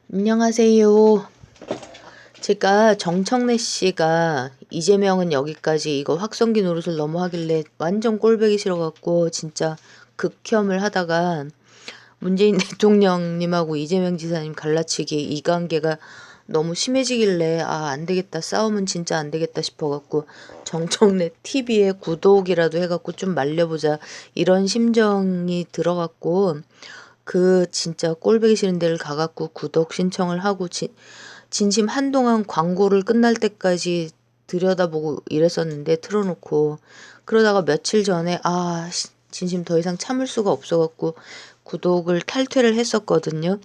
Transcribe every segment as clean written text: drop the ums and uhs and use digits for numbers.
안녕하세요. 제가 정청래 씨가 이재명은 여기까지 이거 확성기 노릇을 너무 하길래 완전 꼴보기 싫어갖고 진짜 극혐을 하다가 문재인 대통령님하고 이재명 지사님 갈라치기 이 관계가 너무 심해지길래 안 되겠다, 싸움은 진짜 안 되겠다 싶어갖고 정청래 TV에 구독이라도 해갖고 좀 말려보자 이런 심정이 들어갖고 진짜 꼴보기 싫은 데를 가갖고 구독 신청을 하고 진심 한동안 광고를 끝날 때까지 들여다보고 이랬었는데 틀어놓고 그러다가 며칠 전에 진심 더 이상 참을 수가 없어갖고 구독을 탈퇴를 했었거든요.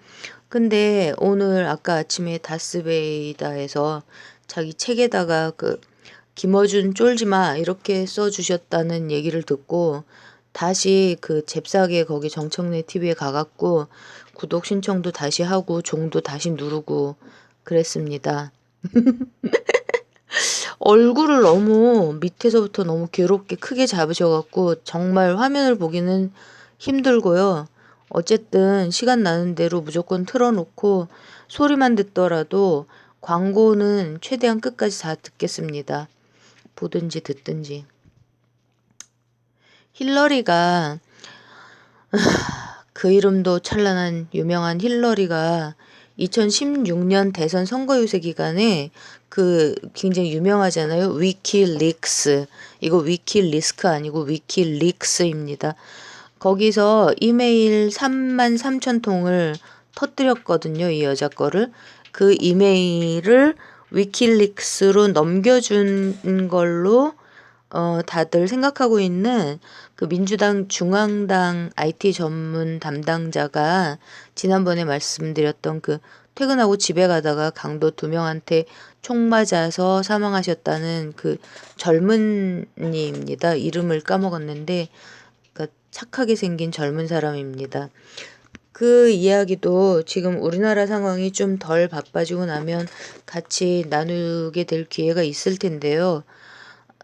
근데 오늘 아까 아침에 다스베이다에서 자기 책에다가 김어준 쫄지마 이렇게 써주셨다는 얘기를 듣고 다시 잽싸게 거기 정청래 TV에 가갖고 구독 신청도 다시 하고 종도 다시 누르고 그랬습니다. 얼굴을 너무 밑에서부터 너무 괴롭게 크게 잡으셔갖고 정말 화면을 보기는 힘들고요. 어쨌든 시간 나는 대로 무조건 틀어놓고 소리만 듣더라도 광고는 최대한 끝까지 다 듣겠습니다. 보든지 듣든지. 힐러리가 그 이름도 찬란한 유명한 힐러리가 2016년 대선 선거 유세 기간에 굉장히 유명하잖아요. 위키릭스. 이거 위키리스크 아니고 위키릭스입니다. 거기서 이메일 33,000통을 터뜨렸거든요. 이 여자 거를. 그 이메일을 위키릭스로 넘겨준 걸로 다들 생각하고 있는 민주당 중앙당 IT 전문 담당자가 지난번에 말씀드렸던 퇴근하고 집에 가다가 강도 2명한테 총 맞아서 사망하셨다는 젊은이입니다. 이름을 까먹었는데 착하게 생긴 젊은 사람입니다. 그 이야기도 지금 우리나라 상황이 좀 덜 바빠지고 나면 같이 나누게 될 기회가 있을 텐데요.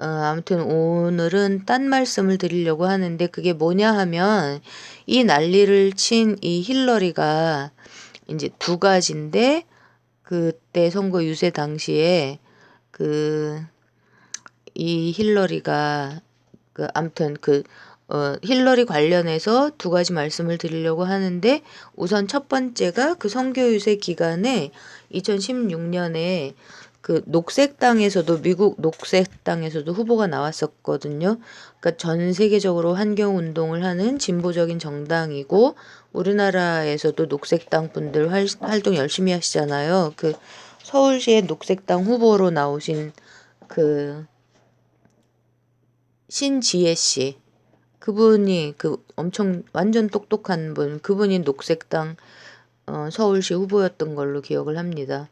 아무튼 오늘은 딴 말씀을 드리려고 하는데 그게 뭐냐 하면 이 난리를 친 이 힐러리가 이제 두 가지인데 그때 선거 유세 당시에 이 힐러리가 아무튼 힐러리 관련해서 두 가지 말씀을 드리려고 하는데 우선 첫 번째가 선거 유세 기간에 2016년에 녹색당에서도 미국 녹색당에서도 후보가 나왔었거든요. 그러니까 전 세계적으로 환경 운동을 하는 진보적인 정당이고 우리나라에서도 녹색당 분들 활동 열심히 하시잖아요. 서울시의 녹색당 후보로 나오신 신지혜 씨. 그분이 엄청 완전 똑똑한 분, 그분이 녹색당 서울시 후보였던 걸로 기억을 합니다.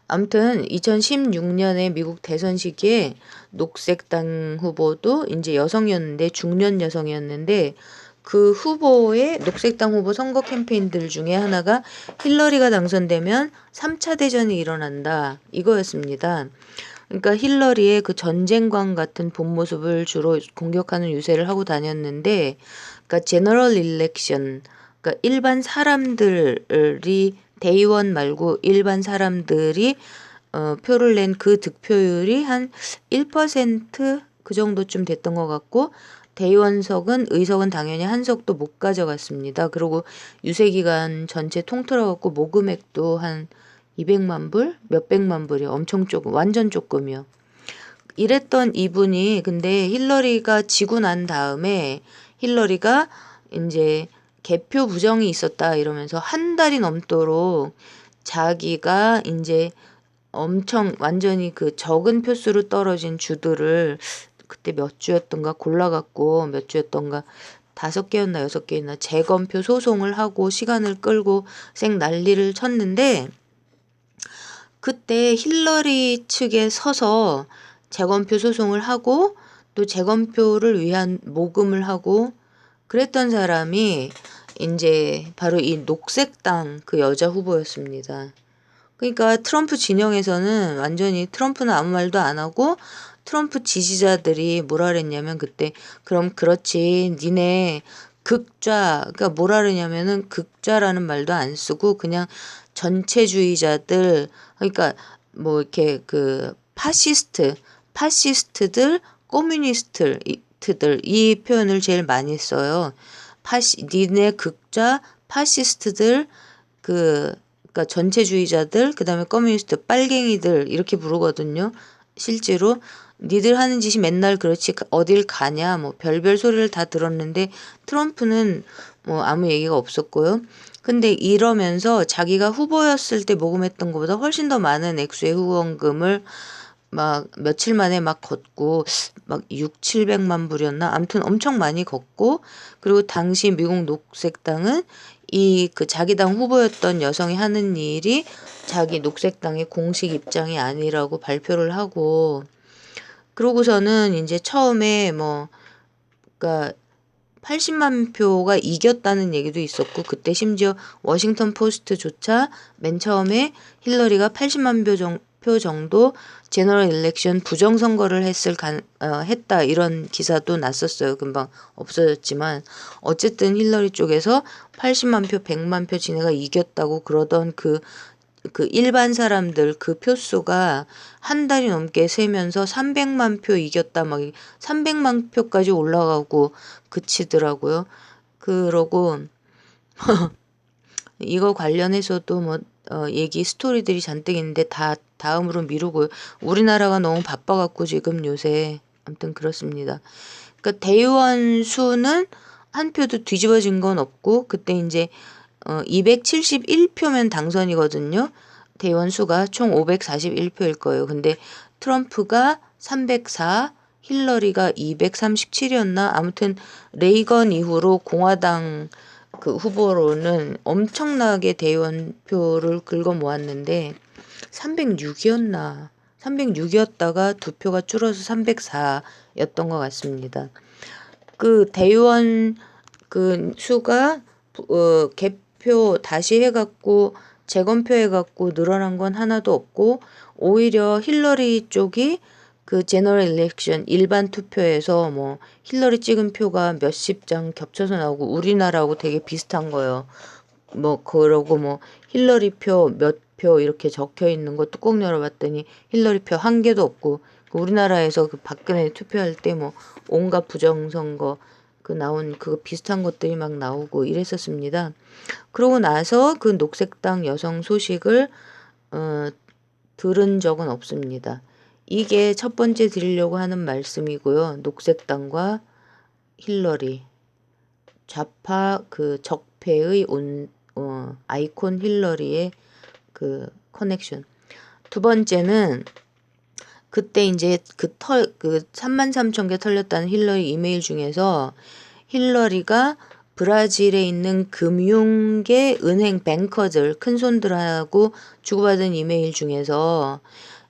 아무튼 2016년에 미국 대선 시기에 녹색당 후보도 이제 여성이었는데 중년 여성이었는데 그 후보의 녹색당 후보 선거 캠페인들 중에 하나가 힐러리가 당선되면 3차 대전이 일어난다 이거였습니다. 그러니까 힐러리의 전쟁광 같은 본 모습을 주로 공격하는 유세를 하고 다녔는데 그러니까 제너럴 일렉션 그러니까 일반 사람들이 대의원 말고 일반 사람들이 표를 낸 득표율이 한 1% 정도쯤 됐던 것 같고 의석은 당연히 한 석도 못 가져갔습니다. 그리고 유세기간 전체 통틀어갖고 모금액도 한 200만 불? 몇백만 불이 엄청 조금, 완전 조금이요. 이랬던 이분이 근데 힐러리가 지고 난 다음에 힐러리가 이제 개표 부정이 있었다 이러면서 한 달이 넘도록 자기가 이제 엄청 완전히 적은 표수로 떨어진 주들을 그때 몇 주였던가 골라갖고 몇 주였던가 5개였나 6개였나 재검표 소송을 하고 시간을 끌고 생 난리를 쳤는데 그때 힐러리 측에 서서 재검표 소송을 하고 또 재검표를 위한 모금을 하고 그랬던 사람이 이제 바로 이 녹색당 여자 후보였습니다. 그러니까 트럼프 진영에서는 완전히 트럼프는 아무 말도 안 하고 트럼프 지지자들이 뭐라 그랬냐면 그때 그럼 그렇지 니네 극좌, 그러니까 뭐라 그러냐면은 극좌라는 말도 안 쓰고 그냥 전체주의자들, 그러니까 뭐 이렇게 그 파시스트들, 커뮤니스트들 이 표현을 제일 많이 써요. 니네 극좌, 파시스트들, 그러니까 전체주의자들, 그다음에 커뮤니스트, 빨갱이들 이렇게 부르거든요. 실제로 니들 하는 짓이 맨날 그렇지 어딜 가냐 뭐 별별 소리를 다 들었는데 트럼프는 뭐 아무 얘기가 없었고요. 근데 이러면서 자기가 후보였을 때 모금했던 것보다 훨씬 더 많은 액수의 후원금을 막 며칠 만에 막 걷고 막 6, 700만 불이었나? 아무튼 엄청 많이 걷고, 그리고 당시 미국 녹색당은 이 그 자기 당 후보였던 여성이 하는 일이 자기 녹색당의 공식 입장이 아니라고 발표를 하고, 그러고서는 이제 처음에 뭐 그러니까 80만 표가 이겼다는 얘기도 있었고, 그때 심지어 워싱턴 포스트조차 맨 처음에 힐러리가 80만 표 정도 제너럴 일렉션 부정선거를 했다 이런 기사도 났었어요. 금방 없어졌지만 어쨌든 힐러리 쪽에서 80만 표, 100만 표 지네가 이겼다고 그러던 그 일반 사람들 그 표수가 한 달이 넘게 세면서 300만 표 이겼다 막 300만 표까지 올라가고 그치더라고요. 그러고 이거 관련해서도 뭐 얘기 스토리들이 잔뜩 있는데 다 다음으로 미루고요. 우리나라가 너무 바빠갖고 지금 요새 아무튼 그렇습니다. 그러니까 대의원 수는 한 표도 뒤집어진 건 없고 그때 이제 271표면 당선이거든요. 대의원 수가 총 541표일 거예요. 근데 트럼프가 304, 힐러리가 237이었나? 아무튼 레이건 이후로 공화당 그 후보로는 엄청나게 대의원표를 긁어 모았는데 306이었나? 306이었다가 두 표가 줄어서 304였던 것 같습니다. 그 대의원 그 수가 개표 다시 해갖고 재검표 해갖고 늘어난 건 하나도 없고 오히려 힐러리 쪽이 그 제너럴 일렉션 일반 투표에서 뭐 힐러리 찍은 표가 몇십 장 겹쳐서 나오고 우리나라하고 되게 비슷한 거예요. 뭐 그러고 뭐 힐러리 표 몇 표 이렇게 적혀 있는 거 뚜껑 열어봤더니 힐러리 표 한 개도 없고 우리나라에서 그 박근혜 투표할 때 뭐 온갖 부정선거 그 나온 그거 비슷한 것들이 막 나오고 이랬었습니다. 그러고 나서 그 녹색당 여성 소식을 들은 적은 없습니다. 이게 첫 번째 드리려고 하는 말씀이고요. 녹색당과 힐러리 좌파 그 적폐의 아이콘 힐러리의 그 커넥션. 두 번째는 그때 이제 그 33,000개 털렸다는 힐러리 이메일 중에서 힐러리가 브라질에 있는 금융계 은행 뱅커들 큰손들하고 주고받은 이메일 중에서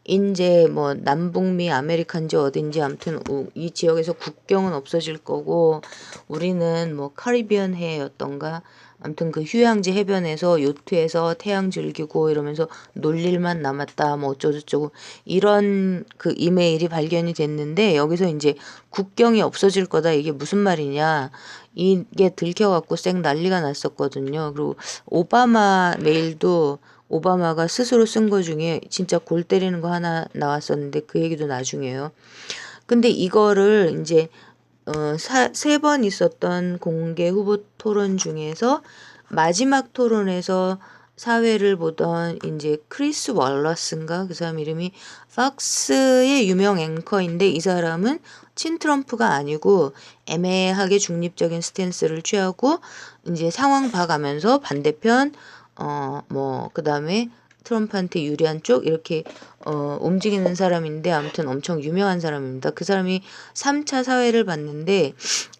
이제 뭐 남북미 아메리칸지 어딘지 아무튼 이 지역에서 국경은 없어질 거고 우리는 뭐 카리비안 해였던가 아무튼 그 휴양지 해변에서 요트에서 태양 즐기고 이러면서 놀 일만 남았다 뭐 어쩌고저쩌고 이런 그 이메일이 발견이 됐는데 여기서 이제 국경이 없어질 거다 이게 무슨 말이냐 이게 들켜갖고 쌩 난리가 났었거든요. 그리고 오바마 메일도 오바마가 스스로 쓴 거 중에 진짜 골 때리는 거 하나 나왔었는데 그 얘기도 나중에요. 근데 이거를 이제 세 번 있었던 공개 후보 토론 중에서 마지막 토론에서 사회를 보던 이제 크리스 월러스인가 그 사람 이름이 팍스의 유명 앵커인데 이 사람은 친트럼프가 아니고 애매하게 중립적인 스탠스를 취하고 이제 상황 봐가면서 반대편 뭐 그다음에 트럼프한테 유리한 쪽 이렇게 움직이는 사람인데 아무튼 엄청 유명한 사람입니다. 그 사람이 3차 사회를 봤는데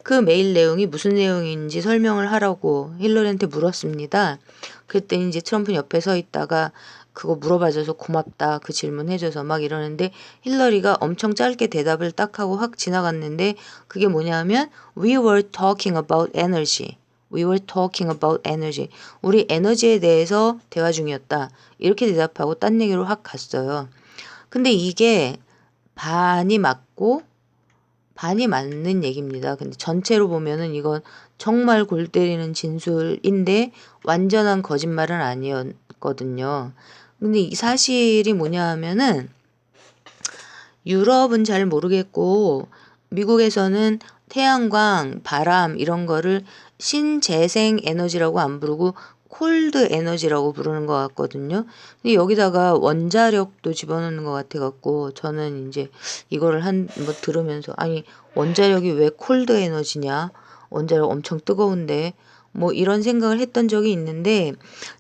그 메일 내용이 무슨 내용인지 설명을 하라고 힐러리한테 물었습니다. 그랬더니 이제 트럼프는 옆에 서 있다가 그거 물어봐줘서 고맙다 그 질문 해줘서 막 이러는데 힐러리가 엄청 짧게 대답을 딱 하고 확 지나갔는데 그게 뭐냐면 We were talking about energy. We were talking about energy. 우리 에너지에 대해서 대화 중이었다. 이렇게 대답하고 딴 얘기로 확 갔어요. 근데 이게 반이 맞고 반이 맞는 얘기입니다. 근데 전체로 보면은 이건 정말 골 때리는 진술인데 완전한 거짓말은 아니었거든요. 근데 이 사실이 뭐냐 하면은 유럽은 잘 모르겠고 미국에서는 태양광, 바람 이런 거를 신재생 에너지라고 안 부르고 콜드 에너지라고 부르는 것 같거든요. 근데 여기다가 원자력도 집어넣는 것 같아 갖고 저는 이제 이거를 뭐 들으면서 아니 원자력이 왜 콜드 에너지냐? 원자력 엄청 뜨거운데 뭐 이런 생각을 했던 적이 있는데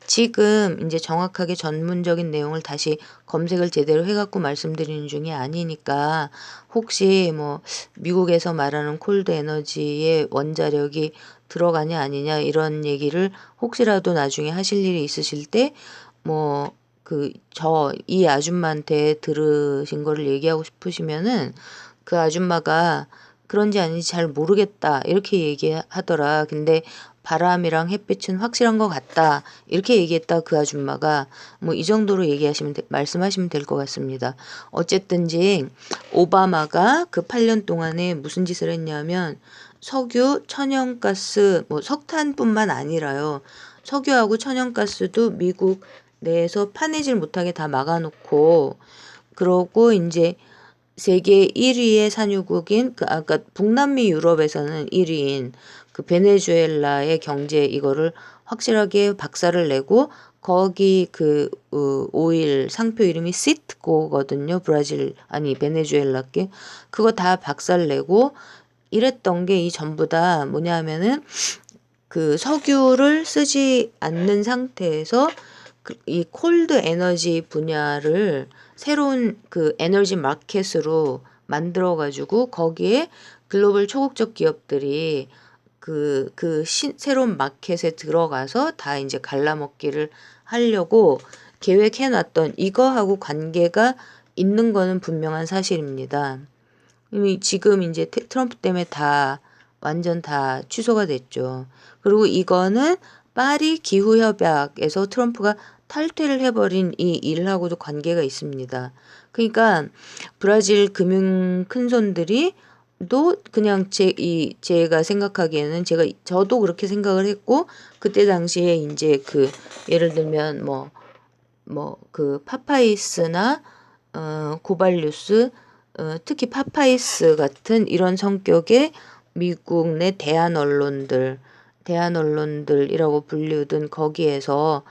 지금 이제 정확하게 전문적인 내용을 다시 검색을 제대로 해갖고 말씀드리는 중이 아니니까 혹시 뭐 미국에서 말하는 콜드 에너지의 원자력이 들어가냐 아니냐 이런 얘기를 혹시라도 나중에 하실 일이 있으실 때 뭐 이 아줌마한테 들으신 거를 얘기하고 싶으시면은 그 아줌마가 그런지 아닌지 잘 모르겠다 이렇게 얘기하더라. 근데 바람이랑 햇빛은 확실한 것 같다 이렇게 얘기했다 그 아줌마가. 뭐 이 정도로 말씀하시면 될 것 같습니다. 어쨌든지 오바마가 그 8년 동안에 무슨 짓을 했냐면 석유, 천연가스, 뭐 석탄뿐만 아니라요. 석유하고 천연가스도 미국 내에서 파내질 못하게 다 막아놓고 그러고 이제 세계 1위의 산유국인 아까 북남미 유럽에서는 1위인 그 베네수엘라의 경제 이거를 확실하게 박살을 내고 거기 오일 상표 이름이 시트고거든요. 브라질 아니 베네수엘라께 그거 다 박살 내고 이랬던 게 이 전부 다 뭐냐 하면은 그 석유를 쓰지 않는 상태에서 이 콜드 에너지 분야를 새로운 그 에너지 마켓으로 만들어 가지고 거기에 글로벌 초국적 기업들이 새로운 마켓에 들어가서 다 이제 갈라먹기를 하려고 계획해 놨던 이거하고 관계가 있는 거는 분명한 사실입니다. 이미 지금 이제 트럼프 때문에 다 완전 다 취소가 됐죠. 그리고 이거는 파리 기후협약에서 트럼프가 탈퇴를 해버린 이 일하고도 관계가 있습니다. 그러니까 브라질 금융 큰손들이 또 그냥 제가 생각하기에는 저도 그렇게 생각을 했고 그때 당시에 이제 예를 들면 파파이스나 고발뉴스 특히 파파이스 같은 이런 성격의 미국 내 대한 언론들이라고 불리우던 거기에서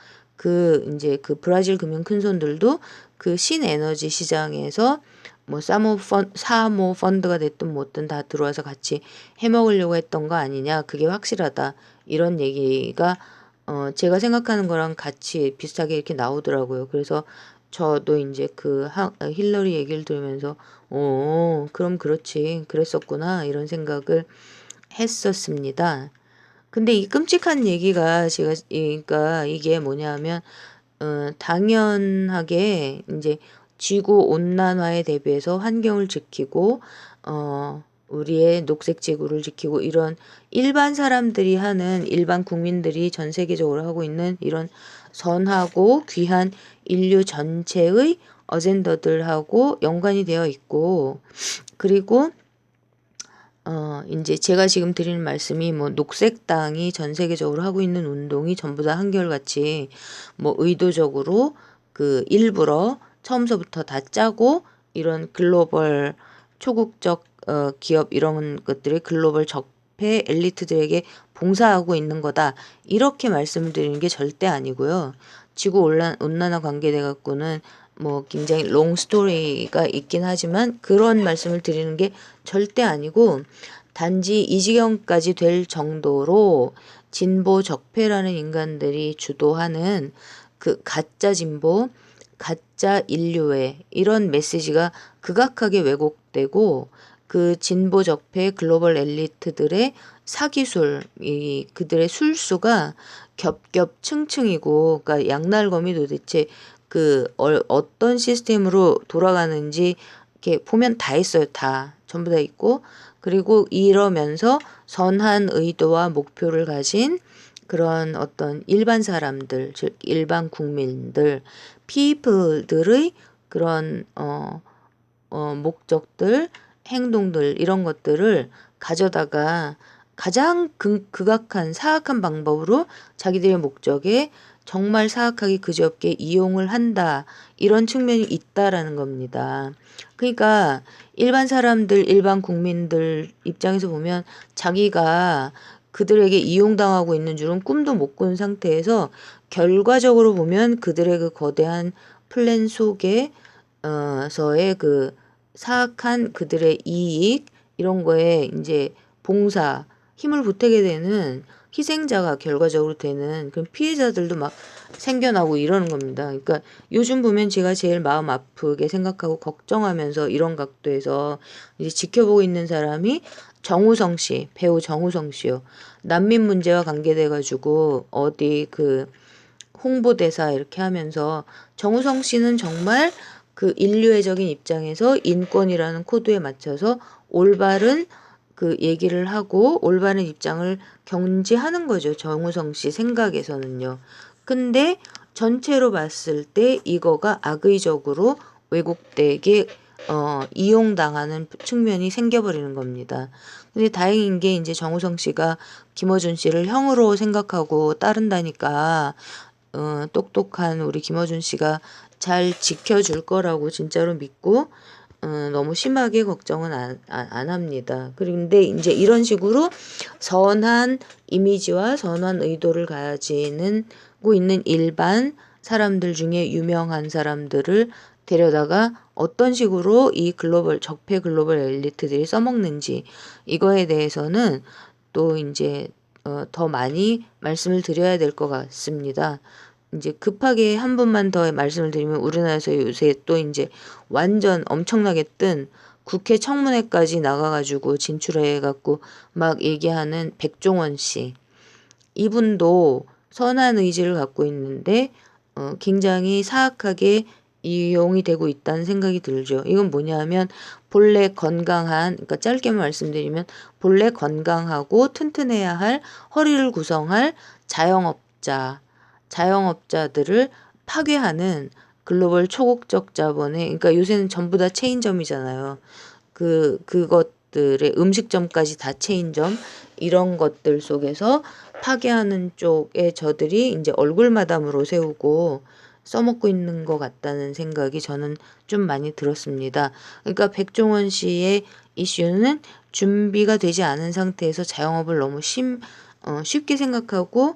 이제 브라질 금융 큰손들도 신에너지 시장에서 뭐 사모 펀드가 됐든 뭐든 다 들어와서 같이 해먹으려고 했던 거 아니냐 그게 확실하다 이런 얘기가 제가 생각하는 거랑 같이 비슷하게 이렇게 나오더라고요. 그래서 저도 이제 힐러리 얘기를 들으면서 그럼 그렇지 그랬었구나 이런 생각을 했었습니다. 근데 이 끔찍한 얘기가 그러니까 이게 뭐냐면 당연하게 이제 지구 온난화에 대비해서 환경을 지키고 우리의 녹색 지구를 지키고 이런 일반 사람들이 하는 일반 국민들이 전 세계적으로 하고 있는 이런 선하고 귀한 인류 전체의 어젠더들하고 연관이 되어 있고 그리고 이제 제가 지금 드리는 말씀이 뭐 녹색당이 전 세계적으로 하고 있는 운동이 전부 다 한결같이 뭐 의도적으로 일부러 처음서부터 다 짜고 이런 글로벌 초국적 기업 이런 것들이 글로벌 적폐 엘리트들에게 봉사하고 있는 거다. 이렇게 말씀을 드리는 게 절대 아니고요. 지구 온난화 관계돼 갖고는 뭐 굉장히 롱 스토리가 있긴 하지만 그런 말씀을 드리는 게 절대 아니고 단지 이 지경까지 될 정도로 진보 적폐라는 인간들이 주도하는 가짜 진보, 가짜 인류애 이런 메시지가 극악하게 왜곡되고 진보 적폐 글로벌 엘리트들의 사기술, 그들의 술수가 겹겹층층이고 그러니까 양날검이 도대체 어떤 시스템으로 돌아가는지 이렇게 보면 다 있어요. 다 전부 다 있고 그리고 이러면서 선한 의도와 목표를 가진 그런 어떤 일반 사람들, 즉 일반 국민들, people들의 그런 목적들 행동들 이런 것들을 가져다가 가장 극악한 사악한 방법으로 자기들의 목적에 정말 사악하게 그지없게 이용을 한다. 이런 측면이 있다라는 겁니다. 그러니까 일반 사람들, 일반 국민들 입장에서 보면 자기가 그들에게 이용당하고 있는 줄은 꿈도 못 꾼 상태에서 결과적으로 보면 그들의 그 거대한 플랜 속에 서의 그 사악한 그들의 이익 이런 거에 이제 봉사 힘을 보태게 되는 희생자가 결과적으로 되는 그런 피해자들도 막 생겨나고 이러는 겁니다. 그러니까 요즘 보면 제가 제일 마음 아프게 생각하고 걱정하면서 이런 각도에서 이제 지켜보고 있는 사람이 정우성 씨, 배우 정우성 씨요. 난민 문제와 관계돼 가지고 어디 그 홍보대사 이렇게 하면서 정우성 씨는 정말 그 인류애적인 입장에서 인권이라는 코드에 맞춰서 올바른 그 얘기를 하고 올바른 입장을 경지하는 거죠. 정우성 씨 생각에서는요. 근데 전체로 봤을 때 이거가 악의적으로 왜곡되게 이용당하는 측면이 생겨버리는 겁니다. 근데 다행인 게 이제 정우성 씨가 김어준 씨를 형으로 생각하고 따른다니까 똑똑한 우리 김어준 씨가 잘 지켜줄 거라고 진짜로 믿고 너무 심하게 걱정은 안 합니다. 그런데 이제 이런 식으로 선한 이미지와 선한 의도를 가지고 있는 일반 사람들 중에 유명한 사람들을 데려다가 어떤 식으로 이 글로벌 적폐 글로벌 엘리트들이 써먹는지 이거에 대해서는 또 이제 더 많이 말씀을 드려야 될 것 같습니다. 이제 급하게 한 분만 더 말씀을 드리면 우리나라에서 요새 또 이제 완전 엄청나게 뜬 국회 청문회까지 나가가지고 진출해갖고 막 얘기하는 백종원 씨. 이분도 선한 의지를 갖고 있는데 굉장히 사악하게 이용이 되고 있다는 생각이 들죠. 이건 뭐냐면 본래 건강한, 그러니까 짧게만 말씀드리면 본래 건강하고 튼튼해야 할 허리를 구성할 자영업자들을 파괴하는 글로벌 초국적 자본의, 그러니까 요새는 전부 다 체인점이잖아요. 그것들의 음식점까지 다 체인점 이런 것들 속에서 파괴하는 쪽에 저들이 이제 얼굴 마담으로 세우고 써먹고 있는 것 같다는 생각이 저는 좀 많이 들었습니다. 그러니까 백종원 씨의 이슈는 준비가 되지 않은 상태에서 자영업을 너무 쉽게 생각하고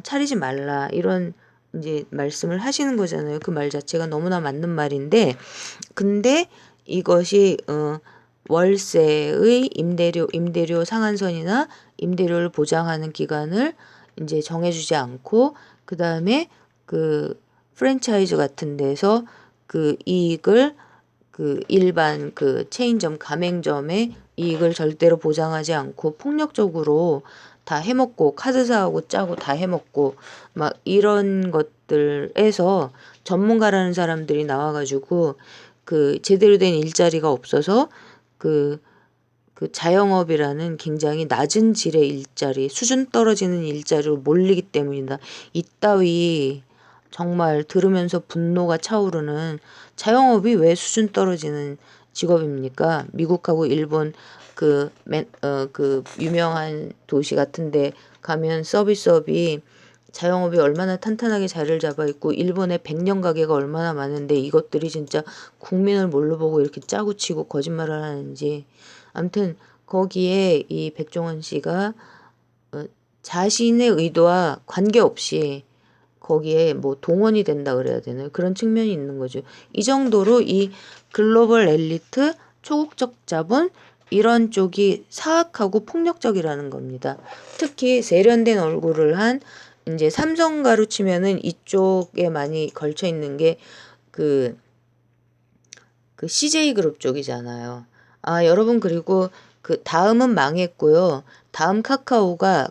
차리지 말라 이런 이제 말씀을 하시는 거잖아요. 그 말 자체가 너무나 맞는 말인데 근데 이것이 월세의 임대료 상한선이나 임대료를 보장하는 기간을 이제 정해주지 않고 그 다음에 그 프랜차이즈 같은 데서 그 이익을 그 일반 그 체인점 가맹점의 이익을 절대로 보장하지 않고 폭력적으로 다 해먹고 카드사하고 짜고 다 해먹고 막 이런 것들에서 전문가라는 사람들이 나와가지고 그 제대로 된 일자리가 없어서 그 자영업이라는 굉장히 낮은 질의 일자리, 수준 떨어지는 일자리로 몰리기 때문이다. 이따위 정말 들으면서 분노가 차오르는 자영업이 왜 수준 떨어지는 직업입니까? 미국하고 일본 그 유명한 도시 같은데 가면 서비스업이 자영업이 얼마나 탄탄하게 자리를 잡아 있고 일본의 백년 가게가 얼마나 많은데 이것들이 진짜 국민을 뭘로 보고 이렇게 짜고 치고 거짓말을 하는지 아무튼 거기에 이 백종원 씨가 자신의 의도와 관계없이 거기에 뭐 동원이 된다 그래야 되나요? 그런 측면이 있는 거죠. 이 정도로 이 글로벌 엘리트, 초국적 자본 이런 쪽이 사악하고 폭력적이라는 겁니다. 특히 세련된 얼굴을 한 이제 삼성가로 치면은 이쪽에 많이 걸쳐 있는 게 그 CJ그룹 쪽이잖아요. 아, 여러분 그리고 그 다음은 망했고요. 다음 카카오가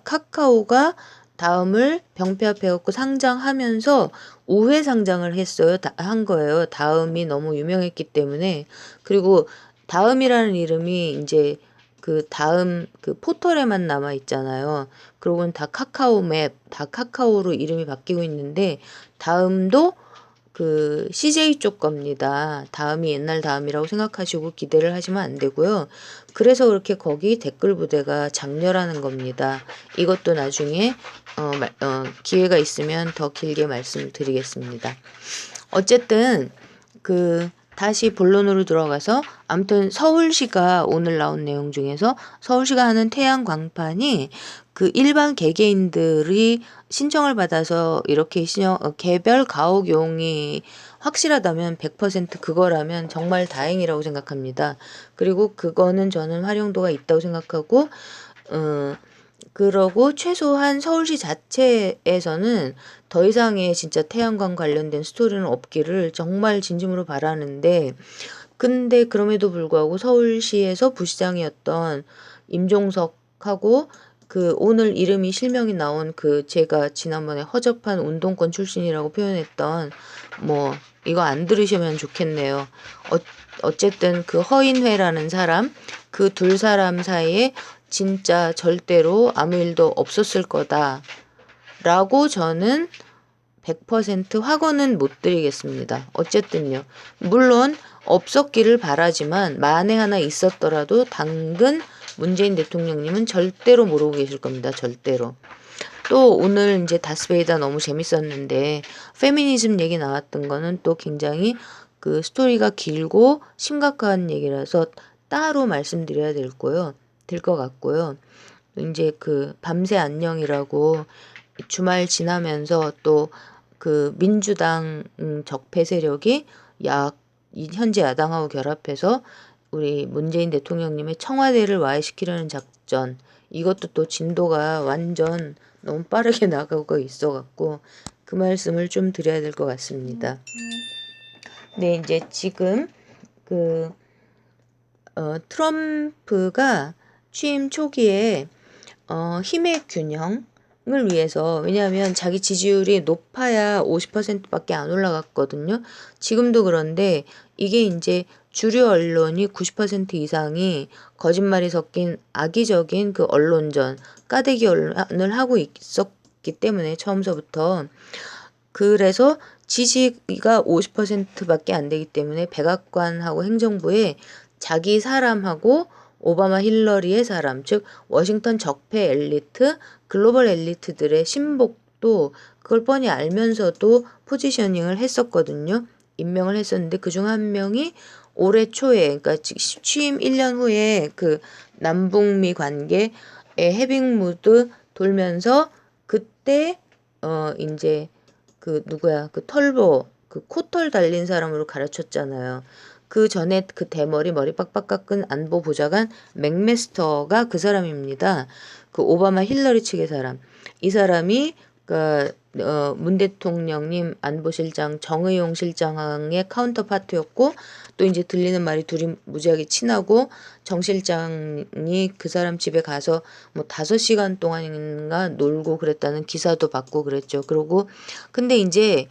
다음을 병폐합해갖고 상장하면서 우회 상장을 했어요. 한 거예요. 다음이 너무 유명했기 때문에. 그리고 다음이라는 이름이 이제 그 다음 그 포털에만 남아 있잖아요. 그러고는 다 카카오 맵, 다 카카오로 이름이 바뀌고 있는데 다음도 그 CJ 쪽 겁니다. 다음이 옛날 다음이라고 생각하시고 기대를 하시면 안 되고요. 그래서 그렇게 거기 댓글 부대가 장렬하는 겁니다. 이것도 나중에 기회가 있으면 더 길게 말씀드리겠습니다. 어쨌든 다시 본론으로 들어가서 아무튼 서울시가 오늘 나온 내용 중에서 서울시가 하는 태양 광판이 그 일반 개개인들이 신청을 받아서 이렇게 개별 가옥용이 확실하다면 100% 그거라면 정말 다행이라고 생각합니다. 그리고 그거는 저는 활용도가 있다고 생각하고 그러고 최소한 서울시 자체에서는 더 이상의 진짜 태양광 관련된 스토리는 없기를 정말 진심으로 바라는데, 근데 그럼에도 불구하고 서울시에서 부시장이었던 임종석하고 오늘 이름이 실명이 나온 제가 지난번에 허접한 운동권 출신이라고 표현했던 이거 안 들으시면 좋겠네요. 어쨌든 허인회라는 사람, 그 둘 사람 사이에 진짜 절대로 아무 일도 없었을 거다 라고 저는 100% 확언은 못 드리겠습니다. 어쨌든요. 물론 없었기를 바라지만 만에 하나 있었더라도 당근 문재인 대통령님은 절대로 모르고 계실 겁니다. 절대로. 또 오늘 이제 다스베이다 너무 재밌었는데 페미니즘 얘기 나왔던 거는 또 굉장히 스토리가 길고 심각한 얘기라서 따로 말씀드려야 될 것 같고요. 이제 밤새 안녕이라고 주말 지나면서 또 민주당 적폐 세력이 현재 야당하고 결합해서 우리 문재인 대통령님의 청와대를 와해시키려는 작전, 이것도 또 진도가 완전 너무 빠르게 나가고 있어갖고 그 말씀을 좀 드려야 될 것 같습니다. 네, 이제 지금 트럼프가 취임 초기에 힘의 균형을 위해서, 왜냐하면 자기 지지율이 높아야 50%밖에 안 올라갔거든요. 지금도 그런데 이게 이제 주류 언론이 90% 이상이 거짓말이 섞인 악의적인 언론전, 까대기 언론을 하고 있었기 때문에 처음서부터, 그래서 지지가 50%밖에 안 되기 때문에 백악관하고 행정부에 자기 사람하고 오바마 힐러리의 사람, 즉 워싱턴 적폐 엘리트, 글로벌 엘리트들의 신복도 그걸 뻔히 알면서도 포지셔닝을 했었거든요. 임명을 했었는데 그중 한 명이 올해 초에, 그러니까 취임 1년 후에 남북미 관계의 해빙무드 돌면서 그때 이제 누구야, 털보, 코털 달린 사람으로 가르쳤잖아요. 그 전에 대머리 머리 빡빡 깎은 안보 보좌관 맥메스터가 그 사람입니다. 오바마 힐러리 측의 사람. 이 사람이 문 대통령님 안보실장 정의용 실장의 카운터파트였고, 또 이제 들리는 말이 둘이 무지하게 친하고 정 실장이 그 사람 집에 가서 5시간 동안인가 놀고 그랬다는 기사도 받고 그랬죠. 그러고 근데 이제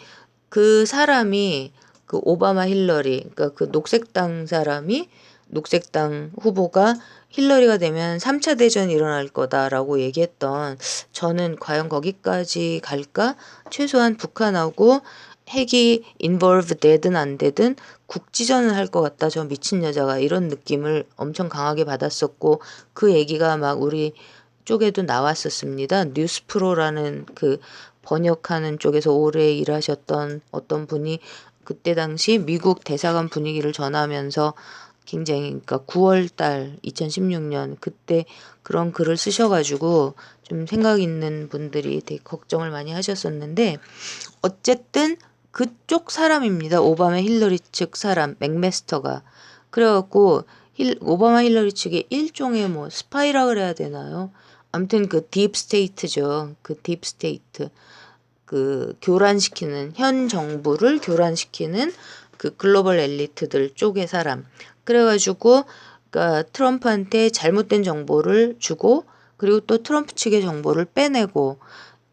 그 사람이 오바마 힐러리, 그러니까 녹색당 사람이, 녹색당 후보가 힐러리가 되면 3차 대전이 일어날 거다라고 얘기했던, 저는 과연 거기까지 갈까? 최소한 북한하고 핵이 involve 되든 안 되든 국지전을 할 것 같다. 저 미친 여자가, 이런 느낌을 엄청 강하게 받았었고, 그 얘기가 막 우리 쪽에도 나왔었습니다. 뉴스프로라는 번역하는 쪽에서 오래 일하셨던 어떤 분이 그때 당시 미국 대사관 분위기를 전하면서 굉장히, 그러니까 9월 달 2016년 그때 그런 글을 쓰셔가지고 좀 생각 있는 분들이 되게 걱정을 많이 하셨었는데, 어쨌든 그쪽 사람입니다. 오바마 힐러리 측 사람 맥메스터가. 그래갖고 오바마 힐러리 측의 일종의 스파이라 그래야 되나요? 아무튼 딥스테이트죠. 딥스테이트. 교란시키는, 현 정부를 교란시키는 글로벌 엘리트들 쪽의 사람. 그래가지고 그러니까 트럼프한테 잘못된 정보를 주고, 그리고 또 트럼프 측의 정보를 빼내고,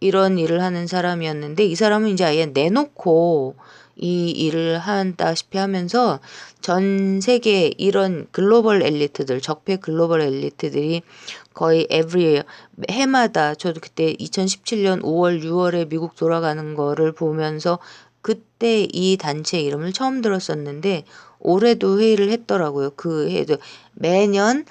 이런 일을 하는 사람이었는데, 이 사람은 이제 아예 내놓고 이 일을 한다시피 하면서 전 세계 이런 글로벌 엘리트들, 적폐 글로벌 엘리트들이 거의 해마다, 저도 그때 2017년 5월, 6월에 미국 돌아가는 거를 보면서 그때 이 단체 이름을 처음 들었었는데 올해도 회의를 했더라고요. 그 해도 매년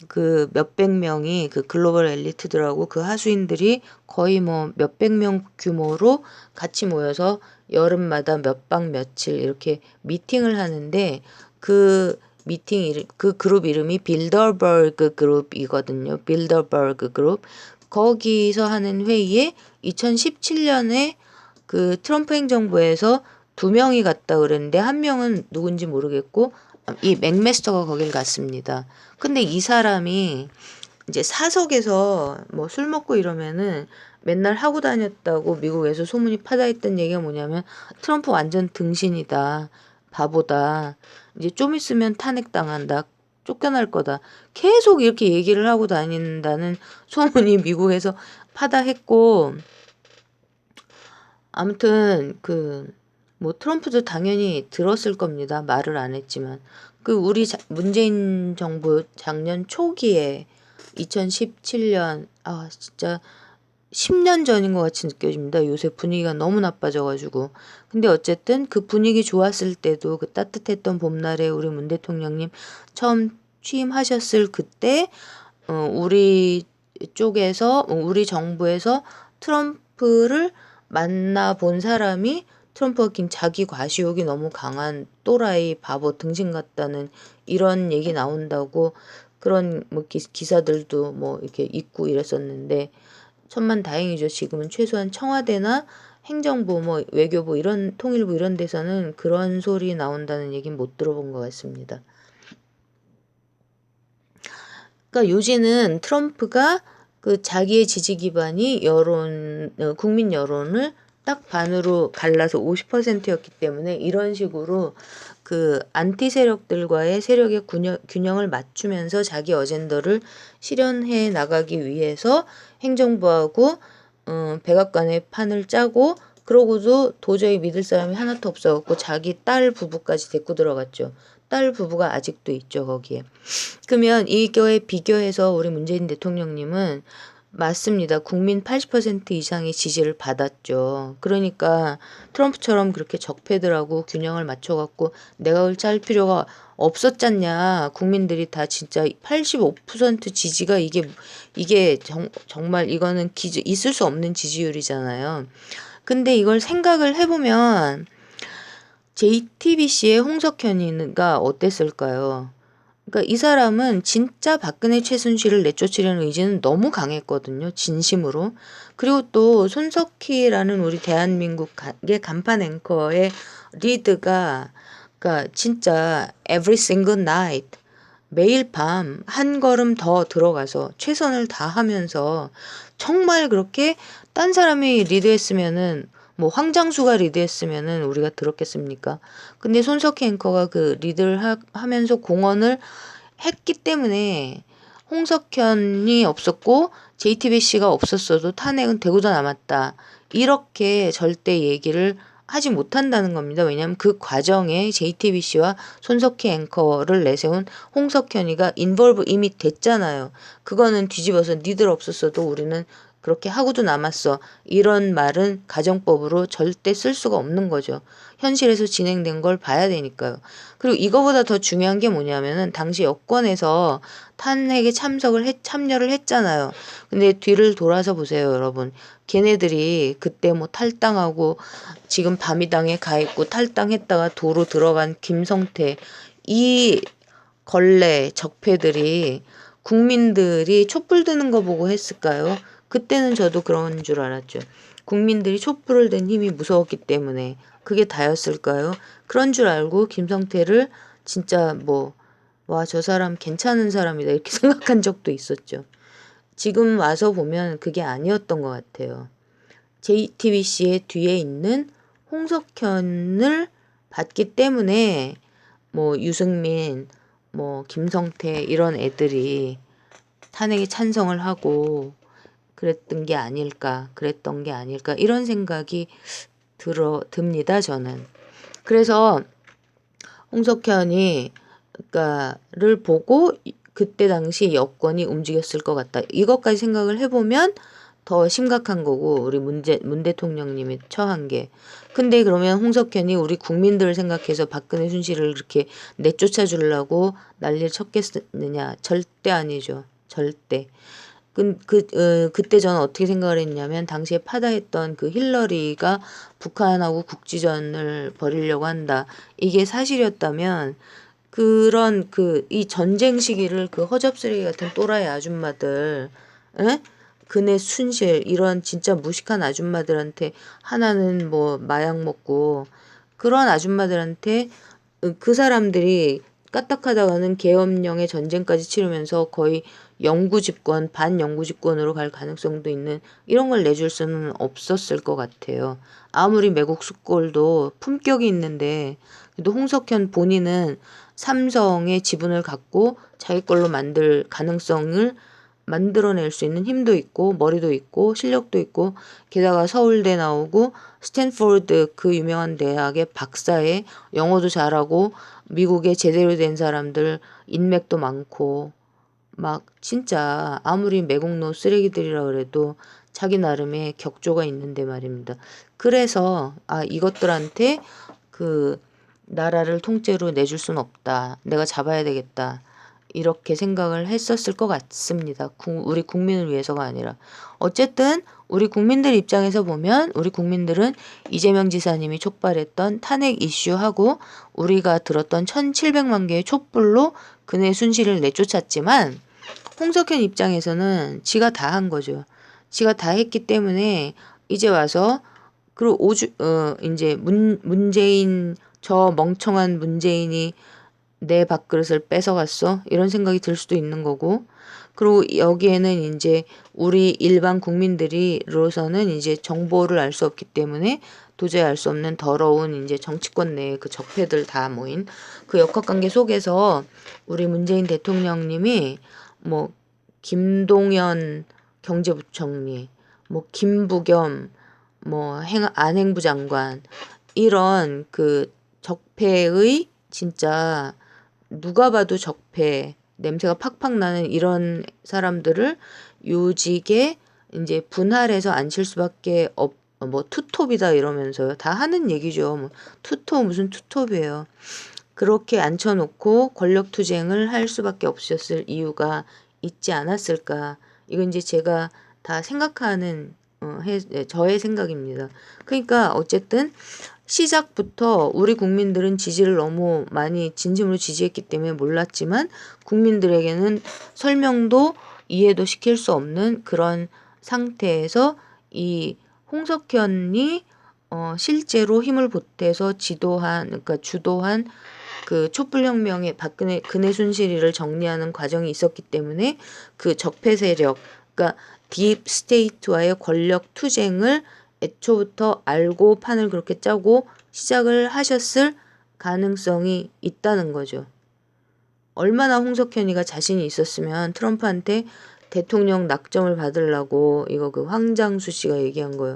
그 몇백 명이 그 글로벌 엘리트들하고 그 하수인들이 거의 뭐 몇백 명 규모로 같이 모여서 여름마다 몇 박 며칠 이렇게 미팅을 하는데 그 그 그룹 이름이 빌더버그 그룹이거든요. 빌더버그 그룹. 거기서 하는 회의에 2017년에 그 트럼프 행정부에서 2명이 갔다 그랬는데 한 명은 누군지 모르겠고 이 맥메스터가 거길 갔습니다. 근데 이 사람이 이제 사석에서 뭐 술 먹고 이러면은 맨날 하고 다녔다고 미국에서 소문이 파다했던 얘기가 뭐냐면 트럼프 완전 등신이다. 바보다. 이제 좀 있으면 탄핵당한다. 쫓겨날 거다. 계속 이렇게 얘기를 하고 다닌다는 소문이 미국에서 파다했고 아무튼 그 뭐 트럼프도 당연히 들었을 겁니다. 말을 안 했지만. 그 우리 문재인 정부 작년 초기에 2017년 진짜 10년 전인 것 같이 느껴집니다. 요새 분위기가 너무 나빠져가지고. 근데 어쨌든 그 분위기 좋았을 때도 그 따뜻했던 봄날에 우리 문 대통령님 처음 취임하셨을 그때 우리 쪽에서 우리 정부에서 트럼프를 만나본 사람이 트럼프가 자기 과시욕이 너무 강한 또라이 바보 등신 같다는 이런 얘기 나온다고 그런 뭐 기사들도 뭐 이렇게 있고 이랬었는데 천만 다행이죠. 지금은 최소한 청와대나 행정부 뭐 외교부 이런 통일부 이런 데서는 그런 소리 나온다는 얘기는 못 들어본 것 같습니다. 그러니까 요지는 트럼프가 그 자기의 지지 기반이 국민 여론을 딱 반으로 갈라서 50%였기 때문에 이런 식으로 그 안티 세력들과의 세력의 균형을 맞추면서 자기 어젠더를 실현해 나가기 위해서 행정부하고 백악관의 판을 짜고 그러고도 도저히 믿을 사람이 하나도 없어갖고 자기 딸 부부까지 데리고 들어갔죠. 딸 부부가 아직도 있죠, 거기에. 그러면 이거에 비교해서 우리 문재인 대통령님은 맞습니다. 국민 80% 이상의 지지를 받았죠. 그러니까 트럼프처럼 그렇게 적폐들하고 균형을 맞춰갖고 내가 그걸 짤 필요가 없었잖냐. 국민들이 다 진짜 85% 지지가 이게 정말 이거는 있을 수 없는 지지율이잖아요. 근데 이걸 생각을 해보면 JTBC의 홍석현이가 어땠을까요? 그러니까 이 사람은 진짜 박근혜 최순실을 내쫓으려는 의지는 너무 강했거든요. 진심으로. 그리고 또 손석희라는 우리 대한민국의 간판 앵커의 리드가 그러니까 진짜 every single night 매일 밤 한 걸음 더 들어가서 최선을 다하면서 정말 그렇게 딴 사람이 리드했으면은 뭐 황장수가 리드했으면은 우리가 들었겠습니까? 근데 손석희 앵커가 그 리드를 하면서 공헌을 했기 때문에 홍석현이 없었고 JTBC가 없었어도 탄핵은 되고도 남았다. 이렇게 절대 얘기를 하지 못한다는 겁니다. 왜냐하면 그 과정에 JTBC와 손석희 앵커를 내세운 홍석현이가 인볼브 이미 됐잖아요. 그거는 뒤집어서 니들 없었어도 우리는 그렇게 하고도 남았어. 이런 말은 가정법으로 절대 쓸 수가 없는 거죠. 현실에서 진행된 걸 봐야 되니까요. 그리고 이거보다 더 중요한 게 뭐냐면은 당시 여권에서 탄핵에 참여를 했잖아요. 근데 뒤를 돌아서 보세요, 여러분. 걔네들이 그때 뭐 탈당하고 지금 밤이당에 가 있고 탈당했다가 도로 들어간 김성태 이 걸레 적폐들이 국민들이 촛불 드는 거 보고 했을까요? 그때는 저도 그런 줄 알았죠. 국민들이 촛불을 든 힘이 무서웠기 때문에 그게 다였을까요? 그런 줄 알고 김성태를 진짜 와, 저 사람 괜찮은 사람이다 이렇게 생각한 적도 있었죠. 지금 와서 보면 그게 아니었던 것 같아요. JTBC의 뒤에 있는 홍석현을 봤기 때문에 유승민, 김성태 이런 애들이 탄핵에 찬성을 하고 그랬던 게 아닐까 이런 생각이 듭니다, 저는. 그래서 홍석현이 를 보고 그때 당시 여권이 움직였을 것 같다. 이것까지 생각을 해보면 더 심각한 거고 우리 문 대통령님이 처한 게. 근데 그러면 홍석현이 우리 국민들을 생각해서 박근혜 순실을 이렇게 내쫓아 주려고 난리를 쳤겠느냐? 절대 아니죠. 절대. 그때 저는 어떻게 생각을 했냐면 당시에 파다했던 그 힐러리가 북한하고 국지전을 벌이려고 한다. 이게 사실이었다면 그런 이 전쟁 시기를 그 허접쓰레기 같은 또라이 아줌마들, 에? 그네 순실 이런 진짜 무식한 아줌마들한테 하나는 뭐 마약 먹고 그런 아줌마들한테 그 사람들이 까딱하다가는 계엄령의 전쟁까지 치르면서 거의 영구 집권, 반영구 집권으로 갈 가능성도 있는 이런 걸 내줄 수는 없었을 것 같아요. 아무리 매국 숙골도 품격이 있는데 그래도 홍석현 본인은 삼성의 지분을 갖고 자기 걸로 만들 가능성을 만들어낼 수 있는 힘도 있고 머리도 있고 실력도 있고 게다가 서울대 나오고 스탠포드 그 유명한 대학의 박사에 영어도 잘하고 미국에 제대로 된 사람들 인맥도 많고 막 진짜 아무리 매국노 쓰레기들이라 그래도 자기 나름의 격조가 있는데 말입니다. 그래서 이것들한테 그 나라를 통째로 내줄 수는 없다. 내가 잡아야 되겠다. 이렇게 생각을 했었을 것 같습니다. 우리 국민을 위해서가 아니라. 어쨌든 우리 국민들 입장에서 보면 우리 국민들은 이재명 지사님이 촉발했던 탄핵 이슈하고 우리가 들었던 1700만 개의 촛불로 그네 순실을 내쫓았지만 홍석현 입장에서는 지가 다 한 거죠. 지가 다 했기 때문에 이제 와서 그리고 이제 문재인 저 멍청한 문재인이 내 밥그릇을 뺏어갔어? 이런 생각이 들 수도 있는 거고. 그리고 여기에는 이제 우리 일반 국민들이로서는 이제 정보를 알 수 없기 때문에 도저히 알 수 없는 더러운 이제 정치권 내의 그 적폐들 다 모인 그 역학관계 속에서 우리 문재인 대통령님이 뭐 김동연 경제부총리, 뭐 김부겸, 뭐 안행부 장관 이런 그 적폐의 진짜 누가 봐도 적폐 냄새가 팍팍 나는 이런 사람들을 요직에 이제 분할해서 앉힐 수밖에 뭐 투톱이다 이러면서요. 다 하는 얘기죠. 뭐 투톱 무슨 투톱이에요. 그렇게 앉혀놓고 권력투쟁을 할 수밖에 없었을 이유가 있지 않았을까. 이건 이제 제가 다 생각하는 저의 생각입니다. 그러니까 어쨌든 시작부터 우리 국민들은 지지를 너무 많이 진심으로 지지했기 때문에 몰랐지만 국민들에게는 설명도 이해도 시킬 수 없는 그런 상태에서 이 홍석현이 실제로 힘을 보태서 그러니까 주도한 그 촛불혁명의 그네 순실이를 정리하는 과정이 있었기 때문에 그 적폐 세력, 그러니까 딥 스테이트와의 권력 투쟁을 애초부터 알고 판을 그렇게 짜고 시작을 하셨을 가능성이 있다는 거죠. 얼마나 홍석현이가 자신이 있었으면 트럼프한테 대통령 낙점을 받으려고 이거 그 황장수 씨가 얘기한 거예요.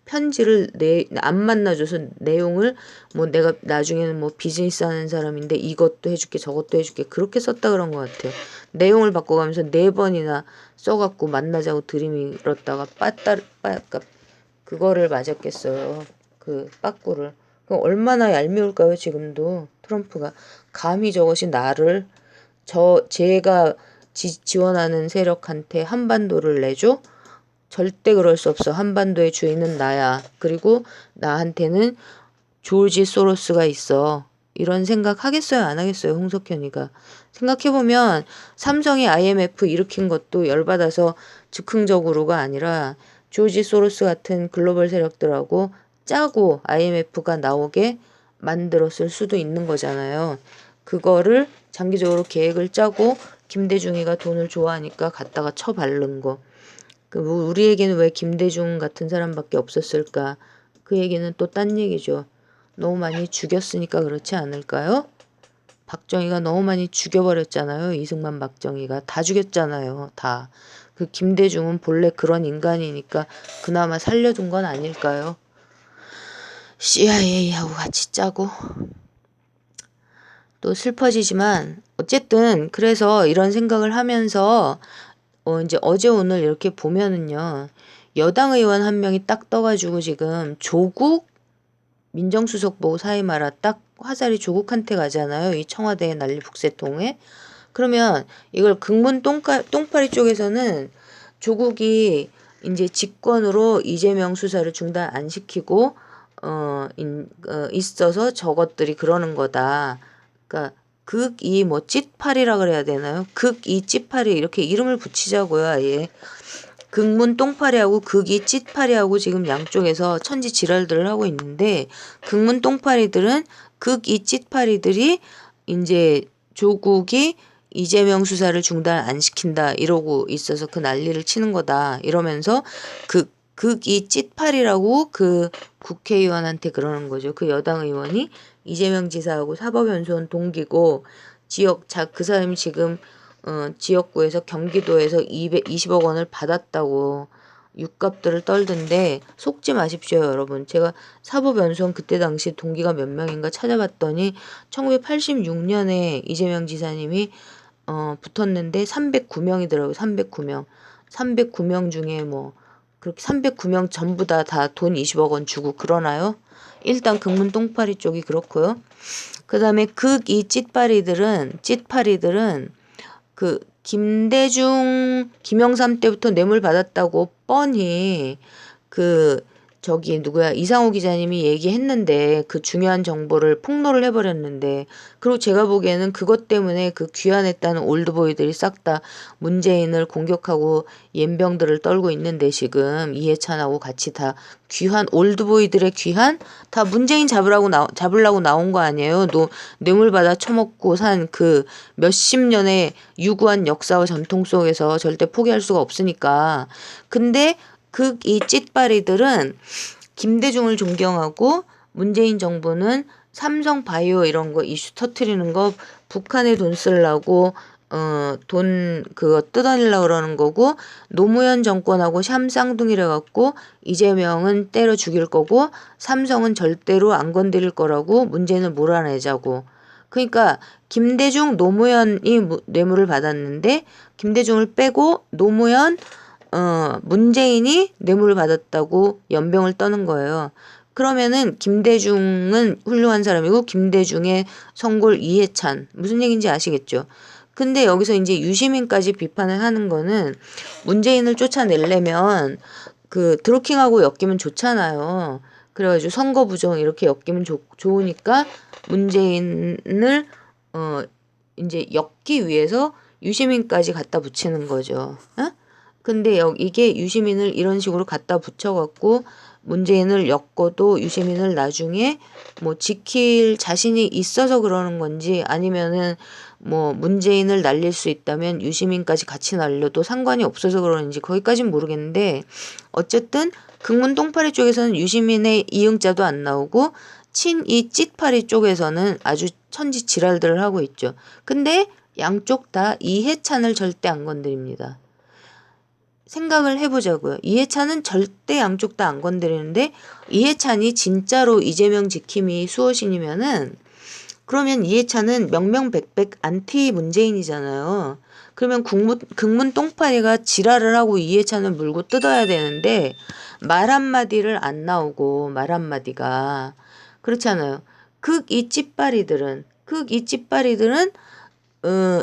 편지를 안 만나줘서 내용을 뭐 내가 나중에는 뭐 비즈니스 하는 사람인데 이것도 해줄게 저것도 해줄게 그렇게 썼다 그런 것 같아요. 내용을 바꿔가면서 4번이나 써갖고 만나자고 들이밀었다가 그거를 맞았겠어요. 그 빠꾸를. 그럼 얼마나 얄미울까요 지금도 트럼프가. 감히 저것이 나를 제가 지원하는 세력한테 한반도를 내줘? 절대 그럴 수 없어. 한반도의 주인은 나야. 그리고 나한테는 조지 소로스가 있어. 이런 생각 하겠어요? 안 하겠어요? 홍석현이가. 생각해보면 삼성이 IMF 일으킨 것도 열받아서 즉흥적으로가 아니라 조지 소로스 같은 글로벌 세력들하고 짜고 IMF가 나오게 만들었을 수도 있는 거잖아요. 그거를 장기적으로 계획을 짜고 김대중이가 돈을 좋아하니까 갖다가 쳐바른 거. 우리에게는 왜 김대중 같은 사람밖에 없었을까? 그 얘기는 또 딴 얘기죠. 너무 많이 죽였으니까 그렇지 않을까요? 박정희가 너무 많이 죽여버렸잖아요. 이승만 박정희가 다 죽였잖아요. 다. 그 김대중은 본래 그런 인간이니까 그나마 살려둔 건 아닐까요? CIA하고 같이 짜고. 또 슬퍼지지만 어쨌든 그래서 이런 생각을 하면서 이제 어제 오늘 이렇게 보면은요. 여당 의원 한 명이 딱 떠가지고 지금 조국 민정수석 보고 사이 말아 딱 화살이 조국한테 가잖아요. 이 청와대 난리 북새통에. 그러면 이걸 극문 똥파리 쪽에서는 조국이 이제 직권으로 이재명 수사를 중단 안 시키고 있어서 저것들이 그러는 거다. 그러니까 극이 뭐 찌파리라 그래야 되나요? 극이 찌파리 이렇게 이름을 붙이자고요. 아예. 극문 똥파리하고 극이 찌파리하고 지금 양쪽에서 천지 지랄들을 하고 있는데 극문 똥파리들은 극이 찌파리들이 이제 조국이 이재명 수사를 중단 안 시킨다 이러고 있어서 그 난리를 치는 거다 이러면서 극이 찌파리라고 그 국회의원한테 그러는 거죠. 그 여당 의원이 이재명 지사하고 사법연수원 동기고 그 사람이 지금 지역구에서 경기도에서 220억 원을 받았다고 육갑들을 떨던데 속지 마십시오 여러분. 제가 사법연수원 그때 당시 동기가 몇 명인가 찾아봤더니 1986년에 이재명 지사님이 붙었는데 309명이더라고요. 309명. 309명 중에 뭐 그렇게 309명 전부 다 돈 20억 원 주고 그러나요? 일단 극문 똥파리 쪽이 그렇고요. 그 다음에 극이 찌파리들은 그 김대중 김영삼 때부터 뇌물 받았다고 뻔히 그 저기 누구야 이상호 기자님이 얘기했는데 그 중요한 정보를 폭로를 해버렸는데 그리고 제가 보기에는 그것 때문에 그 귀환했다는 올드보이들이 싹 다 문재인을 공격하고 옌병들을 떨고 있는데 지금 이해찬하고 같이 다 귀환 올드보이들의 귀환 다 문재인 잡으려고 나온 거 아니에요. 뇌물 받아 처먹고 산 그 몇십 년의 유구한 역사와 전통 속에서 절대 포기할 수가 없으니까. 근데 이 찌빠리들은 김대중을 존경하고 문재인 정부는 삼성 바이오 이런 거 이슈 터트리는 거 북한에 돈 쓰려고 돈 그거 뜯어내려고 그러는 거고 노무현 정권하고 샴쌍둥이래 갖고 이재명은 때려 죽일 거고 삼성은 절대로 안 건드릴 거라고 문재인을 몰아내자고. 그러니까 김대중 노무현이 뇌물을 받았는데 김대중을 빼고 노무현 문재인이 뇌물을 받았다고 연병을 떠는 거예요. 그러면은 김대중은 훌륭한 사람이고 김대중의 성골 이해찬 무슨 얘기인지 아시겠죠? 근데 여기서 이제 유시민까지 비판을 하는 거는 문재인을 쫓아내려면 그 드루킹하고 엮이면 좋잖아요. 그래가지고 선거 부정 이렇게 엮이면 좋으니까 문재인을 이제 엮기 위해서 유시민까지 갖다 붙이는 거죠. 어? 근데 이게 유시민을 이런 식으로 갖다 붙여갖고 문재인을 엮어도 유시민을 나중에 뭐 지킬 자신이 있어서 그러는 건지 아니면은 뭐 문재인을 날릴 수 있다면 유시민까지 같이 날려도 상관이 없어서 그러는지 거기까진 모르겠는데 어쨌든 극문 똥파리 쪽에서는 유시민의 이응자도 안 나오고 친이 찌파리 쪽에서는 아주 천지 지랄들을 하고 있죠. 근데 양쪽 다 이해찬을 절대 안 건드립니다. 생각을 해보자고요. 이해찬은 절대 양쪽 다 안 건드리는데 이해찬이 진짜로 이재명 지킴이 수호신이면은 그러면 이해찬은 명명백백 안티 문재인이잖아요. 그러면 극문 똥파리가 지랄을 하고 이해찬을 물고 뜯어야 되는데 말 한마디를 안 나오고 말 한마디가 그렇잖아요. 극이 찌빠리들은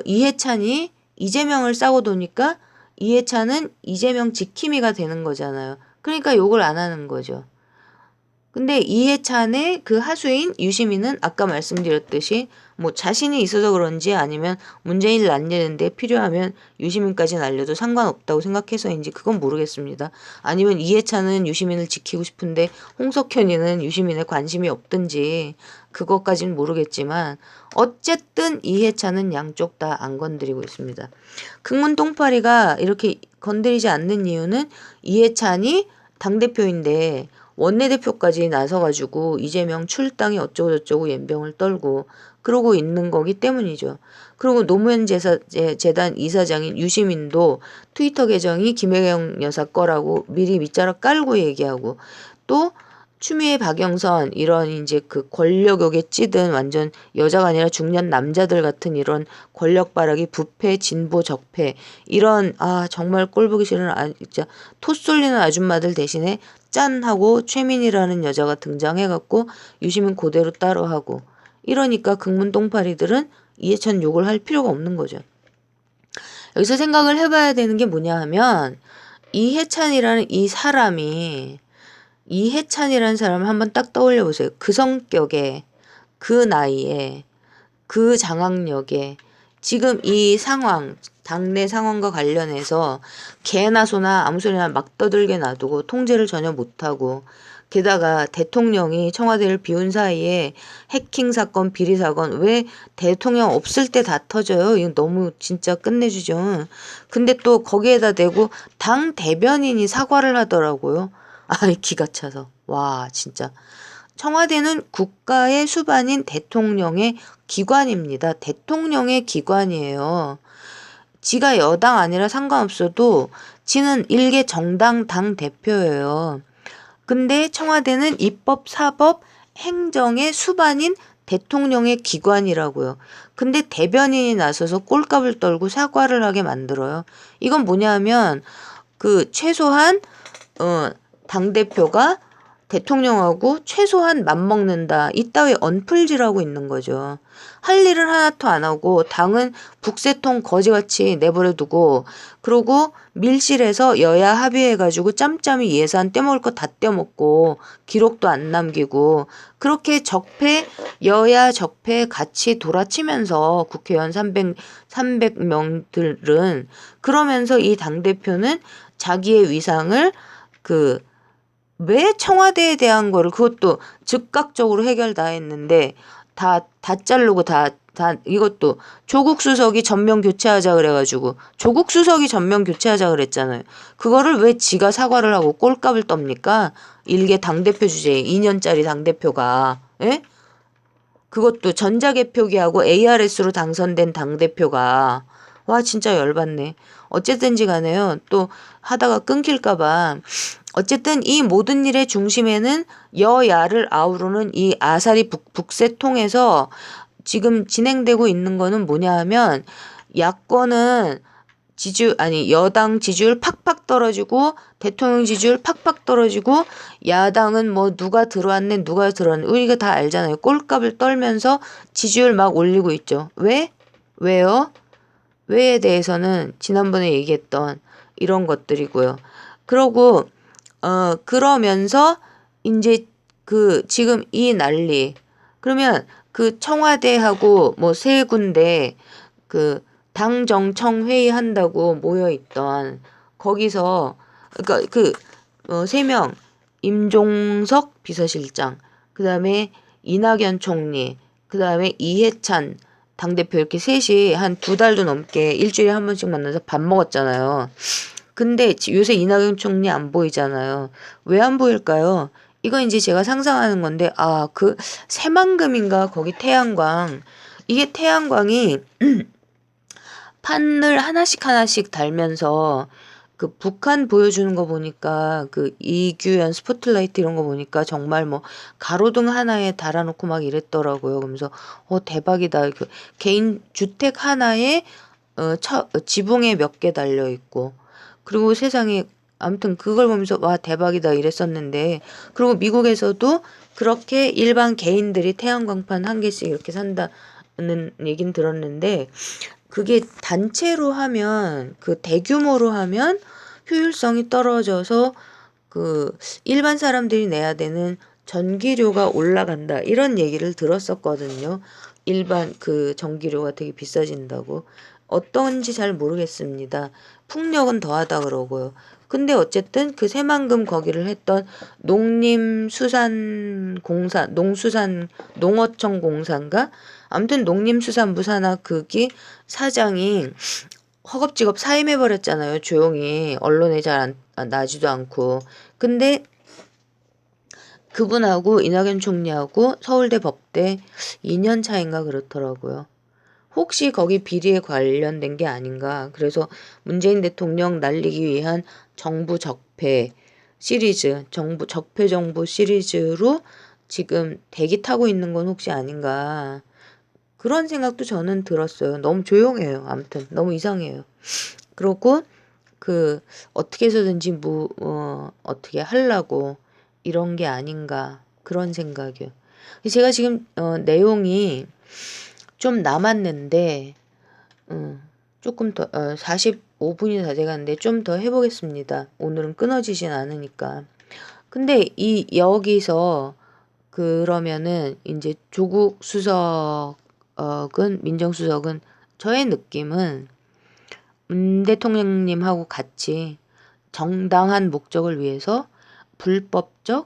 이해찬이 이재명을 싸고 도니까 이해찬은 이재명 지킴이가 되는 거잖아요. 그러니까 욕을 안 하는 거죠. 근데 이해찬의 그 하수인 유시민은 아까 말씀드렸듯이 뭐 자신이 있어서 그런지 아니면 문재인을 날리는데 필요하면 유시민까지 날려도 상관없다고 생각해서인지 그건 모르겠습니다. 아니면 이해찬은 유시민을 지키고 싶은데 홍석현이는 유시민에 관심이 없든지 그것까지는 모르겠지만 어쨌든 이해찬은 양쪽 다 안 건드리고 있습니다. 극문 똥파리가 이렇게 건드리지 않는 이유는 이해찬이 당대표인데 원내대표까지 나서가지고 이재명 출당이 어쩌고저쩌고 연병을 떨고 그러고 있는 거기 때문이죠. 그리고 노무현 재단 이사장인 유시민도 트위터 계정이 김혜경 여사 거라고 미리 밑자락 깔고 얘기하고 또 추미애 박영선 이런 이제 그 권력욕에 찌든 완전 여자가 아니라 중년 남자들 같은 이런 권력바라기 부패 진보 적폐 이런 정말 꼴보기 싫은 진짜 토 쏠리는 아줌마들 대신에 짠 하고 최민희라는 여자가 등장해갖고 유시민 그대로 따로 하고 이러니까 극문 똥파리들은 이해찬 욕을 할 필요가 없는 거죠. 여기서 생각을 해봐야 되는 게 뭐냐 하면 이해찬이라는 이 사람이 이해찬이라는 사람을 한번 딱 떠올려 보세요. 그 성격에 그 나이에 그 장악력에 지금 이 상황 당내 상황과 관련해서 개나 소나 아무 소리나 막 떠들게 놔두고 통제를 전혀 못하고 게다가 대통령이 청와대를 비운 사이에 해킹 사건 비리 사건 왜 대통령 없을 때 다 터져요. 이거 너무 진짜 끝내주죠. 근데 또 거기에다 대고 당 대변인이 사과를 하더라고요. 기가 차서. 와 진짜. 청와대는 국가의 수반인 대통령의 기관입니다. 대통령의 기관이에요. 지가 여당 아니라 상관없어도 지는 일개 정당 당 대표예요. 근데 청와대는 입법, 사법, 행정의 수반인 대통령의 기관이라고요. 근데 대변인이 나서서 꼴값을 떨고 사과를 하게 만들어요. 이건 뭐냐면 그 최소한 당대표가 대통령하고 최소한 맘먹는다. 이따위 언풀질하고 있는 거죠. 할 일을 하나도 안 하고 당은 북새통 거지같이 내버려두고 그러고 밀실에서 여야 합의해가지고 짬짬이 예산 떼먹을 거 다 떼먹고 기록도 안 남기고 그렇게 여야 적폐 같이 돌아치면서 국회의원 300명들은 그러면서 이 당대표는 자기의 위상을 왜 청와대에 대한 거를 그것도 즉각적으로 해결 다 했는데 다 자르고 다 이것도 조국 수석이 전면 교체하자 그래가지고 조국 수석이 전면 교체하자 그랬잖아요. 그거를 왜 지가 사과를 하고 꼴값을 떱니까? 일개 당대표 주제에 2년짜리 당대표가 예? 그것도 전자개표기하고 ARS로 당선된 당대표가 와 진짜 열받네. 어쨌든지 간에요. 또 하다가 끊길까봐 어쨌든 이 모든 일의 중심에는 여야를 아우르는 이 아사리 북새통에서 지금 진행되고 있는 거는 뭐냐 하면 야권은 여당 지지율 팍팍 떨어지고 대통령 지지율 팍팍 떨어지고 야당은 뭐 누가 들어왔네 우리가 다 알잖아요. 꼴값을 떨면서 지지율 막 올리고 있죠. 왜요? 왜에 대해서는 지난번에 얘기했던 이런 것들이고요. 그러고 그러면서 이제 지금 이 난리 그러면 그 청와대하고 뭐 세 군데 당정청 회의한다고 모여있던 거기서 그러니까 세 명 임종석 비서실장 그다음에 이낙연 총리 그다음에 이해찬 당대표 이렇게 셋이 한 2달도 넘게 일주일에 한 번씩 만나서 밥 먹었잖아요. 근데 요새 이낙연 총리 안 보이잖아요. 왜 안 보일까요? 이건 이제 제가 상상하는 건데 그 새만금인가 거기 태양광 이게 태양광이 판을 하나씩 달면서 북한 보여주는 거 보니까 이규현 스포트라이트 이런 거 보니까 정말 뭐 가로등 하나에 달아놓고 막 이랬더라고요. 그러면서 대박이다. 개인 주택 하나에 지붕에 몇 개 달려 있고 그리고 세상에 아무튼 그걸 보면서 와 대박이다 이랬었는데 그리고 미국에서도 그렇게 일반 개인들이 태양광판 한 개씩 이렇게 산다는 얘긴 들었는데 그게 단체로 하면 대규모로 하면 효율성이 떨어져서 일반 사람들이 내야 되는 전기료가 올라간다 이런 얘기를 들었었거든요. 일반 전기료가 되게 비싸진다고. 어떤지 잘 모르겠습니다. 풍력은 더하다 그러고요. 근데 어쨌든 새만금 거기를 했던 농어청 공사인가? 아무튼 농림수산부 산하 거기 사장이 허겁지겁 사임해버렸잖아요. 조용히 언론에 잘 나지도 않고. 근데 그분하고 이낙연 총리하고 서울대 법대 2년 차인가 그렇더라고요. 혹시 거기 비리에 관련된 게 아닌가. 그래서 문재인 대통령 날리기 위한 정부 적폐 시리즈, 정부 적폐 정부 시리즈로 지금 대기 타고 있는 건 혹시 아닌가 그런 생각도 저는 들었어요. 너무 조용해요. 아무튼 너무 이상해요. 그러고 그 어떻게 해서든지 어떻게 하려고 이런 게 아닌가 그런 생각이요. 제가 지금 내용이 좀 남았는데 조금 더 45분이 다 돼가는데 좀 더 해보겠습니다. 오늘은 끊어지진 않으니까. 근데 이 여기서 그러면은 이제 조국 수석은 민정수석은 저의 느낌은 문 대통령님하고 같이 정당한 목적을 위해서 불법적이고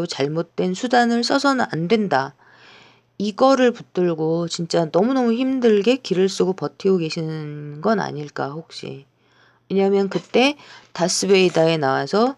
잘못된 수단을 써서는 안 된다. 이거를 붙들고 진짜 너무너무 힘들게 길을 쓰고 버티고 계시는 건 아닐까 혹시. 왜냐하면 그때 다스베이다에 나와서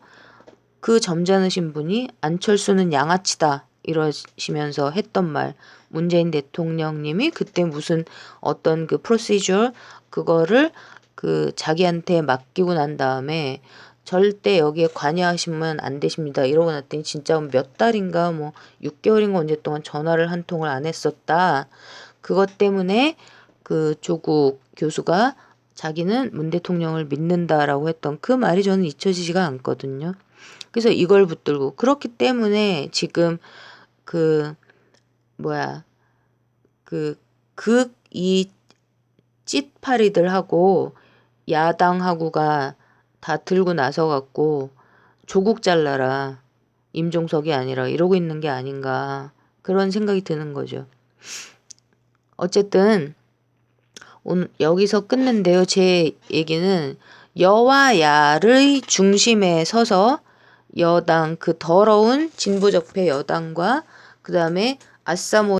그 점잖으신 분이 안철수는 양아치다 이러시면서 했던 말 문재인 대통령님이 그때 무슨 어떤 그 프로시저 그거를 그 자기한테 맡기고 난 다음에 절대 여기에 관여하시면 안 되십니다. 이러고 났더니 진짜 몇 달인가 뭐 6개월인가 언제 동안 전화를 한 통을 안 했었다. 그것 때문에 그 조국 교수가 자기는 문 대통령을 믿는다라고 했던 그 말이 저는 잊혀지지가 않거든요. 그래서 이걸 붙들고 그렇기 때문에 지금 그 뭐야 이 찌파리들하고 야당하고가 다 들고 나서 갖고 조국 잘라라 임종석이 아니라 이러고 있는 게 아닌가 그런 생각이 드는 거죠. 어쨌든 오늘 여기서 끊는데요. 제 얘기는 여와 야의 중심에 서서 여당 그 더러운 진보적폐 여당과 그 다음에 아싸